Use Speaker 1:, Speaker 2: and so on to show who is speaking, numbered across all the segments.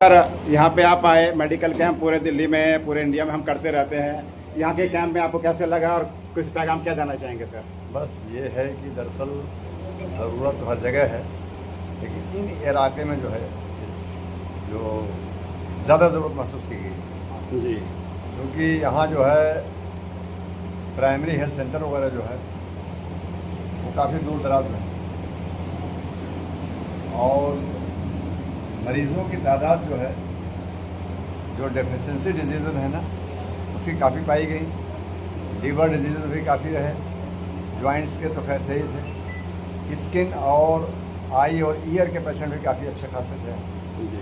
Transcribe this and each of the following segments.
Speaker 1: Sir, यहाँ पे आप आए, मेडिकल कैंप पूरे दिल्ली में, पूरे इंडिया में हम करते रहते हैं। यहाँ के कैंप में आपको कैसे लगा और कुछ पैगाम क्या देना चाहेंगे सर?
Speaker 2: बस ये है कि दरअसल ज़रूरत तो हर जगह है, लेकिन इन इलाके में जो है जो ज़्यादा ज़रूरत महसूस की गई,
Speaker 1: जी
Speaker 2: क्योंकि यहाँ जो है प्राइमरी हेल्थ सेंटर वगैरह जो है वो काफ़ी दूर दराज में है और मरीज़ों की तादाद जो है जो डेफिशिएंसी डिजीज़ है ना उसकी काफ़ी पाई गई। लीवर डिजीज़ भी काफ़ी रहे, जॉइंट्स के तो खैर थे ही थे, स्किन और आई और ईयर के पेशेंट भी काफ़ी अच्छे खासे थे।
Speaker 1: जी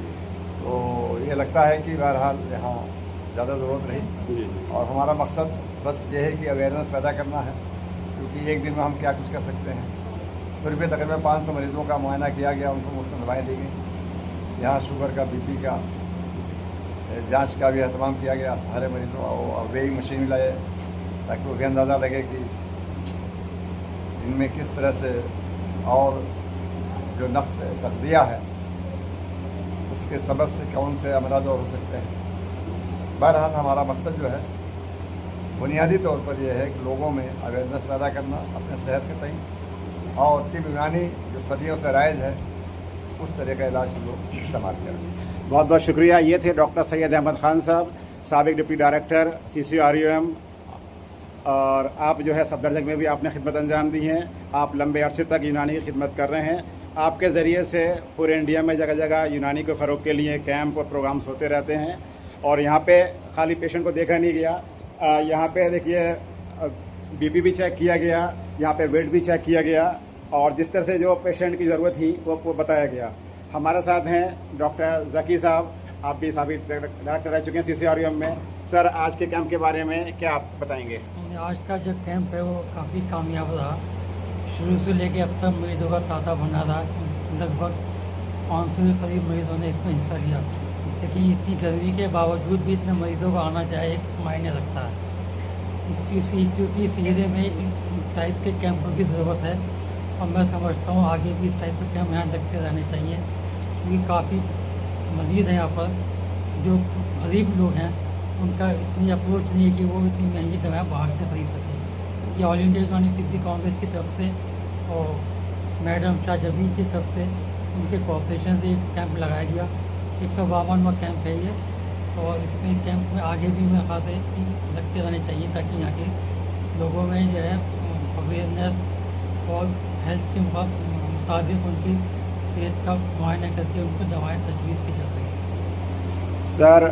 Speaker 2: तो ये लगता है कि बहरहाल यहाँ ज़्यादा ज़रूरत रही
Speaker 1: जी
Speaker 2: और हमारा मकसद बस ये है कि अवेयरनेस पैदा करना है, क्योंकि एक दिन में हम क्या कुछ कर सकते हैं। फिर भी तकरीबन 500 मरीज़ों का मुआयना किया गया, उनको मुफ्त में दवाएँ दी गई। यहाँ शुगर का, बीपी का जांच का भी एहतमाम किया गया सारे मरीजों और वेइंग मशीन भी लाए ताकि वो भी अंदाज़ा लगे कि इनमें किस तरह से और जो नफ्स तग़ज़िया है उसके सबब से कौन से अमराज और हो सकते हैं। बहरहाल हमारा मकसद जो है बुनियादी तौर पर यह है कि लोगों में अवेयरनेस पैदा करना अपने सेहत के तई और तिब यूनानी जो सदियों से राइज है उस तरह का इलाज लोग इस्तेमाल करें।
Speaker 1: बहुत बहुत शुक्रिया। ये थे डॉक्टर सैयद अहमद ख़ान साहब, साबिक डिप्टी डायरेक्टर CCRUM, और आप जो है सफदरजंग में भी आपने खिदमत अंजाम दी हैं। आप लंबे अरसे तक यूनानी की खिदमत कर रहे हैं। आपके ज़रिए से पूरे इंडिया में जगह जगह यूनानी को फ़रोग़ के लिए कैंप और प्रोग्राम्स होते रहते हैं और यहाँ पे खाली पेशेंट को देखा नहीं गया, यहाँ पे देखिए BP भी चेक किया गया, यहाँ पे वेट भी चेक किया गया और जिस तरह से जो पेशेंट की ज़रूरत थी वो बताया गया। हमारे साथ हैं डॉक्टर ज़की साहब, आप भी साबिक डायरेक्टर रह चुके हैं CCRUM में। सर, आज के कैंप के बारे में क्या आप बताएंगे?
Speaker 3: आज का जो कैंप है वो काफ़ी कामयाब रहा। शुरू से लेके अब तक मरीजों का तांता बना रहा। लगभग 500 के करीब मरीजों ने इसमें हिस्सा लिया, लेकिन इतनी गर्मी के बावजूद भी इतने मरीजों का आना चाहे एक मायने रखता है, क्योंकि इस एरिया में इस टाइप के कैंपों की ज़रूरत है और मैं समझता हूँ आगे भी इस टाइप के कैंप यहाँ लगते रहने चाहिए, क्योंकि काफ़ी मरीज़ हैं यहाँ पर जो गरीब लोग हैं, उनका इतनी अप्रोच नहीं है कि वो इतनी महंगी दवाएँ बाहर से खरीद सकें। ये ऑल इंडिया यूनानी तिब्बी कांग्रेस की तरफ से और मैडम शाह जबी की तरफ से उनके कोऑपरेशन से एक कैंप लगाया गया। 152वां कैंप है ये और इसमें कैंप में आगे भी मेरे ख्याल से लगते रहने चाहिए ताकि यहाँ के लोगों में जो है अवेयरनेस और हेल्थ के मुताबिक उनकी सेहत का मुआयना करके उनको दवाएँ तजवीज़ की जा सके।
Speaker 1: सर,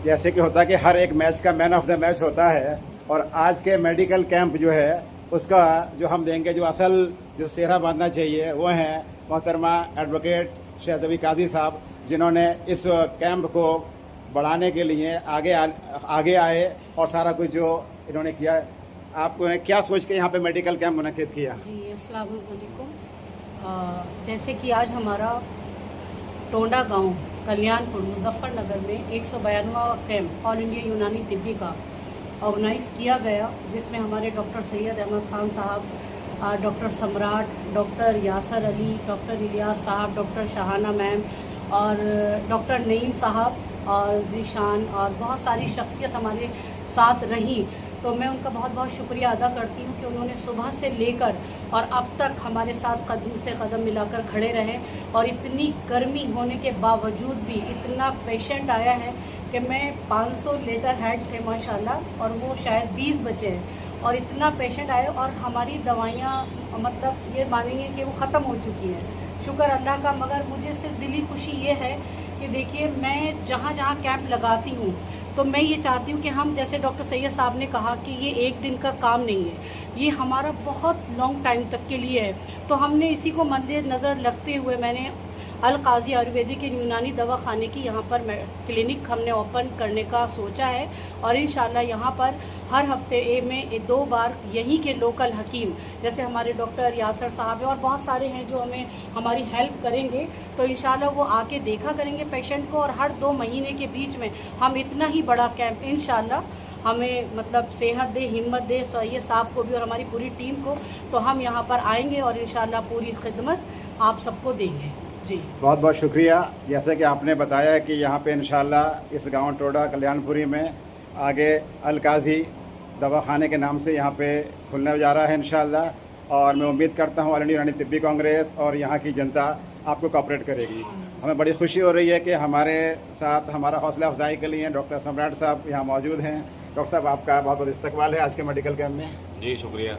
Speaker 1: जैसे कि होता है कि हर एक मैच का मैन ऑफ द मैच होता है और आज के मेडिकल कैंप जो है उसका जो हम देंगे, जो असल जो सेहरा बांधना चाहिए वो हैं मोहतरमा एडवोकेट शहज़बी काजी साहब, जिन्होंने इस कैंप को बढ़ाने के लिए आगे आए और सारा कुछ जो इन्होंने किया। आपने क्या सोच के यहाँ पे मेडिकल कैंप मुनक़िद किया?
Speaker 4: जी, अस्सलाम वालेकुम। जैसे कि आज हमारा टोंडा गांव कल्याणपुर मुजफ्फरनगर में 192वां कैंप ऑल इंडिया यूनानी तिब्बी का ऑर्गेनाइज़ किया गया, जिसमें हमारे डॉक्टर सैयद अहमद ख़ान साहब, डॉक्टर सम्राट, डॉक्टर यासर अली, डॉक्टर इलियास साहब, डॉक्टर शाहाना मैम और डॉक्टर नईम साहब और ज़ीशान और बहुत सारी शख्सियत हमारे साथ रही। तो मैं उनका बहुत बहुत शुक्रिया अदा करती हूँ कि उन्होंने सुबह से लेकर और अब तक हमारे साथ कदम से कदम मिलाकर खड़े रहे और इतनी गर्मी होने के बावजूद भी इतना पेशेंट आया है कि मैं 500 लीटर हेड थे माशाल्लाह और वो शायद 20 बचे हैं और इतना पेशेंट आए और हमारी दवाइयाँ मतलब ये मानेंगे कि वो ख़त्म हो चुकी हैं, शुक्र अल्लाह का। मगर मुझे सिर्फ दिली खुशी ये है कि देखिए, मैं जहाँ जहाँ कैंप लगाती हूँ तो मैं ये चाहती हूँ कि हम, जैसे डॉक्टर सैयद साहब ने कहा कि ये एक दिन का काम नहीं है, ये हमारा बहुत लॉन्ग टाइम तक के लिए है। तो हमने इसी को मद्देनज़र रखते हुए मैंने अल काजी आयुर्वेदिक यूनानी दवा खाने की यहाँ पर क्लिनिक हमने ओपन करने का सोचा है और इंशाल्लाह यहाँ पर हर हफ्ते में 2 बार यहीं के लोकल हकीम, जैसे हमारे डॉक्टर यासर साहब हैं और बहुत सारे हैं जो हमें हमारी हेल्प करेंगे, तो इंशाल्लाह वो आके देखा करेंगे पेशेंट को और हर 2 महीने के बीच में हम इतना ही बड़ा कैंप इंशाल्लाह हमें मतलब सेहत दे, हिम्मत दे सैयद साहब को भी और हमारी पूरी टीम को, तो हम यहाँ पर आएँगे और इंशाल्लाह पूरी खिदमत आप सबको देंगे। जी।
Speaker 1: बहुत बहुत शुक्रिया। जैसे कि आपने बताया कि यहाँ पे इंशाल्लाह इस गांव टोडा कल्याणपुरी में आगे अल-काज़ी दवाखाने के नाम से यहाँ पे खुलने जा रहा है इंशाल्लाह। और मैं उम्मीद करता हूँ ऑल इंडिया यूनानी तिब्बी कांग्रेस और यहाँ की जनता आपको कोऑपरेट करेगी। हमें बड़ी खुशी हो रही है कि हमारे साथ हमारा हौसला अफजाई के लिए डॉक्टर सम्राट साहब यहाँ मौजूद हैं। डॉक्टर साहब, आपका बहुत बहुत इस्तकबाल है आज के मेडिकल कैंप में।
Speaker 5: जी शुक्रिया।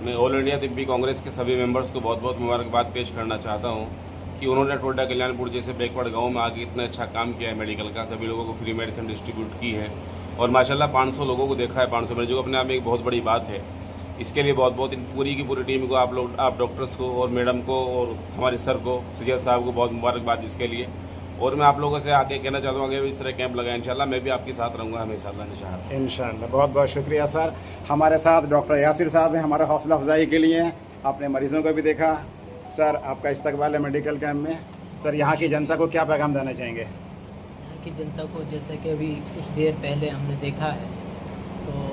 Speaker 5: मैं ऑल इंडिया तिब्बी कांग्रेस के सभी मेंबर्स को बहुत बहुत मुबारकबाद पेश करना चाहता हूँ कि उन्होंने टोडा कल्याणपुर जैसे बैकवर्ड गांव में आके इतना अच्छा काम किया है मेडिकल का, सभी लोगों को फ्री मेडिसिन डिस्ट्रीब्यूट की है और माशाल्लाह 500 लोगों को देखा है, 500 मरीजों को, अपने आप में एक बहुत बड़ी बात है। इसके लिए बहुत बहुत पूरी की पूरी टीम को, आप डॉक्टर्स को और मैडम को और हमारे सर को, सैयद साहब को बहुत मुबारकबाद इसके लिए। और मैं आप लोगों से आके कहना चाहता हूँ अगर इस तरह कैंप लगाए इंशाल्लाह मैं भी आपके साथ रहूँगा हमेशा
Speaker 1: इंशाल्लाह। बहुत बहुत शुक्रिया सर। हमारे साथ डॉक्टर यासिर साहब हैं हमारा हौसला अफजाई के लिए। आपने मरीज़ों को भी देखा। सर, आपका इस्तकबाल है मेडिकल कैंप में। सर, यहाँ की जनता को क्या पैगाम देना चाहेंगे?
Speaker 6: यहाँ की जनता को जैसे कि अभी कुछ देर पहले हमने देखा है तो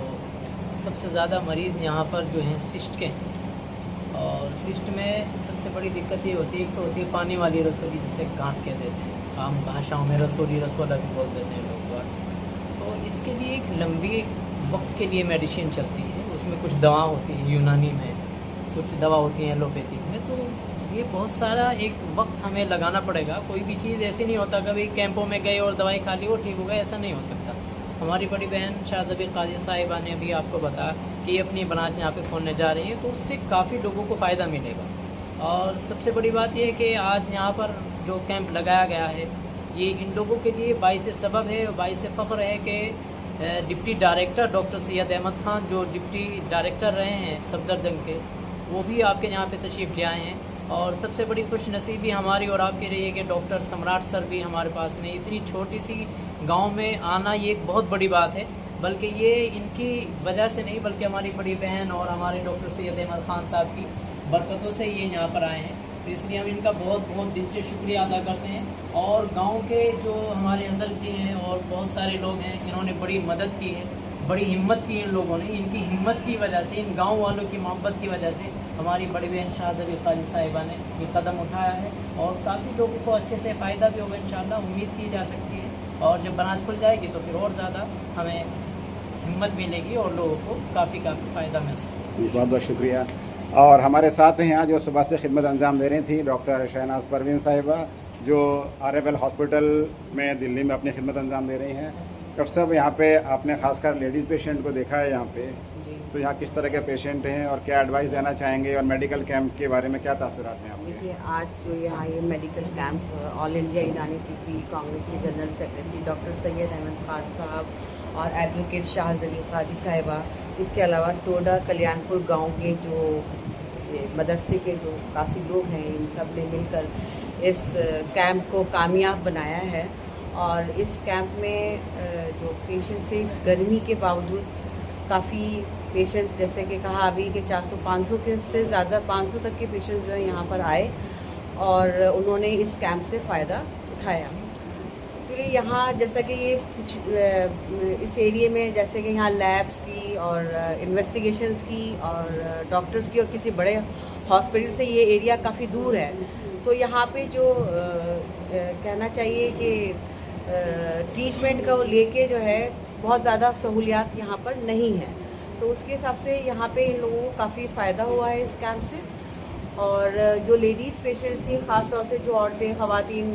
Speaker 6: सबसे ज़्यादा मरीज़ यहाँ पर जो हैं सिस्ट के हैं और सिस्ट में सबसे बड़ी दिक्कत ये होती है, एक तो होती है पानी वाली रसोली जिसे गांठ कह देते हैं, आम भाषाओं में रसोली रसोला भी बोल देते हैं लोग। तो इसके लिए एक लंबी वक्त के लिए मेडिसिन चलती है, उसमें कुछ दवा होती है यूनानी में, कुछ दवा होती हैं एलोपैथिक में। तो ये बहुत सारा एक वक्त हमें लगाना पड़ेगा। कोई भी चीज़ ऐसी नहीं होता कभी कैंपों में गए और दवाई खा ली वो ठीक हो गया, ऐसा नहीं हो सकता। हमारी बड़ी बहन शाहज़बी काजी साहिबा ने अभी आपको बताया कि ये अपनी ब्रांच यहाँ पे खोलने जा रही है, तो उससे काफ़ी लोगों को फ़ायदा मिलेगा। और सबसे बड़ी बात यह है कि आज यहाँ पर जो कैंप लगाया गया है ये इन लोगों के लिए बाइस सबब है, बाइस फ़ख्र है कि deputy director doctor Syed Ahmed Khan जो डिप्टी डायरेक्टर रहे हैं सफदरजंग के, वो भी आपके यहाँ पे तशरीफ़ ले आए हैं। और सबसे बड़ी खुश नसीबी हमारी और आपकी रही है कि डॉक्टर सम्राट सर भी हमारे पास में, इतनी छोटी सी गांव में आना ये एक बहुत बड़ी बात है, बल्कि ये इनकी वजह से नहीं बल्कि हमारी बड़ी बहन और हमारे डॉक्टर सैयद अहमद ख़ान साहब की बरकतों से ये यहाँ पर आए हैं। तो इसलिए हम इनका बहुत बहुत दिल से शुक्रिया अदा करते हैं। और गाँव के जो हमारे हज़रत जी हैं और बहुत सारे लोग हैं, इन्होंने बड़ी मदद की है, बड़ी हिम्मत की इन लोगों ने। इनकी हिम्मत की वजह से, इन गांव वालों की मोहब्बत की वजह से हमारी बड़ी बहन शाहज़बी काजी साहिबा ने ये कदम उठाया है और काफ़ी लोगों को अच्छे से फ़ायदा भी होगा इंशाअल्लाह, उम्मीद की जा सकती है। और जब ब्रांच खुल जाएगी तो फिर और ज़्यादा हमें हिम्मत मिलेगी और लोगों को काफ़ी फ़ायदा महसूस होगा।
Speaker 1: बहुत बहुत शुक्रिया। और हमारे साथ हैं यहाँ जो सुबह से खिदमत अंजाम दे रही थी डॉक्टर शहनाज परवीन साहिबा, जो RFL हॉस्पिटल में दिल्ली में अपनी खिदमत अंजाम दे रही हैं। डॉक्टर साहब, यहाँ पे आपने खासकर लेडीज़ पेशेंट को देखा है यहाँ पे, तो यहाँ किस तरह के पेशेंट हैं और क्या एडवाइस देना चाहेंगे और मेडिकल कैंप के बारे में क्या तासुरात हैं आपके?
Speaker 7: देखिए, आज जो यहाँ ये मेडिकल कैंप ऑल इंडिया यूनानी तिब्बी कांग्रेस के general secretary doctor Syed Ahmed Khan sahab और एडवोकेट शाहज़बी काजी साहिबा, इसके अलावा टोडा कल्याणपुर गांव के जो मदरसे के जो काफ़ी लोग हैं, इन सब ने मिलकर इस कैंप को कामयाब बनाया है। और इस कैंप में जो पेशेंट्स हैं, इस गर्मी के बावजूद काफ़ी पेशेंट्स, जैसे कि कहा अभी कि 400-500 के से ज़्यादा 500 तक के पेशेंट्स जो हैं यहाँ पर आए और उन्होंने इस कैंप से फ़ायदा उठाया। फिर यहाँ जैसा कि ये कुछ इस एरिए में जैसे कि यहाँ लैब्स की और इन्वेस्टिगेशंस की और डॉक्टर्स की और किसी बड़े हॉस्पिटल से ये एरिया काफ़ी दूर है, तो यहाँ पे जो कहना चाहिए कि ट्रीटमेंट को लेके जो है बहुत ज़्यादा सहूलियात यहाँ पर नहीं है, तो उसके हिसाब से यहाँ पे इन लोगों को काफ़ी फ़ायदा हुआ है इस कैंप से। और जो लेडीज़ पेशेंट्स थी, ख़ास तौर से जो औरतें ख़वातीन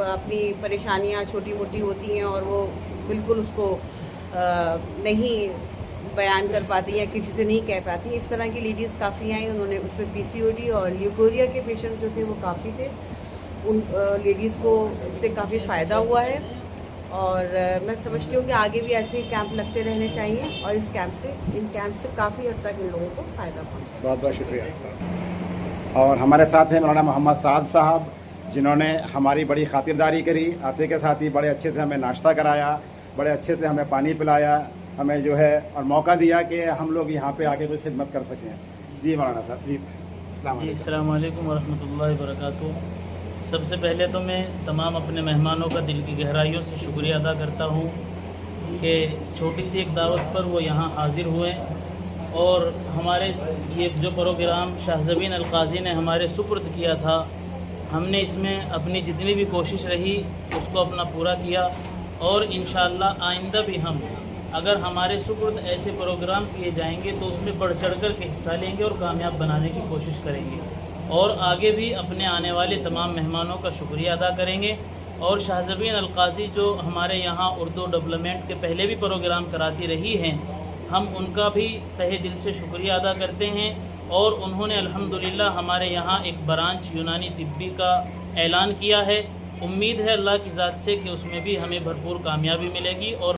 Speaker 7: अपनी परेशानियाँ छोटी मोटी होती हैं और वो बिल्कुल उसको नहीं बयान कर पाती या किसी से नहीं कह पाती, इस तरह की लेडीज़ काफ़ी आई। उन्होंने उसमें PCOD और ल्यूकोरिया के पेशेंट जो थे वो काफ़ी थे, उन लेडीज़ को इससे काफ़ी फ़ायदा हुआ है। और मैं समझती हूँ कि आगे भी ऐसे ही कैंप लगते रहने चाहिए और इन कैंप से काफ़ी हद तक इन लोगों को फ़ायदा पहुँचा।
Speaker 1: बहुत बहुत शुक्रिया। और हमारे साथ हैं मौलाना मोहम्मद साद साहब, जिन्होंने हमारी बड़ी खातिरदारी करी। आते के साथ ही बड़े अच्छे से हमें नाश्ता कराया, बड़े अच्छे से हमें पानी पिलाया, हमें जो है और मौका दिया कि हम लोग यहाँ पे आके कुछ खिदमत कर सकें। जी मौलाना साहब। जी
Speaker 8: अस्सलाम वालेकुम वरहमतुल्लाहि वबरकातुहू। सबसे पहले तो मैं तमाम अपने मेहमानों का दिल की गहराइयों से शुक्रिया अदा करता हूँ कि छोटी सी एक दावत पर वो यहाँ हाज़िर हुए और हमारे ये जो प्रोग्राम शाहज़बीन अल-काज़ी ने हमारे सुपुर्द किया था, हमने इसमें अपनी जितनी भी कोशिश रही उसको अपना पूरा किया और इंशाअल्लाह आइंदा भी हम अगर हमारे सुपुर्द ऐसे प्रोग्राम किए जाएंगे तो उसमें बढ़ चढ़ कर के हिस्सा लेंगे और कामयाब बनाने की कोशिश करेंगे और आगे भी अपने आने वाले तमाम मेहमानों का शुक्रिया अदा करेंगे। और शाहज़बीन अलकाज़ी जो हमारे यहाँ उर्दू डेवलपमेंट के पहले भी प्रोग्राम कराती रही हैं, हम उनका भी तहे दिल से शुक्रिया अदा करते हैं और उन्होंने अल्हम्दुलिल्लाह हमारे यहाँ एक ब्रांच यूनानी तिब्बी का ऐलान किया है। उम्मीद है अल्लाह की ज़ात से कि उसमें भी हमें भरपूर कामयाबी मिलेगी और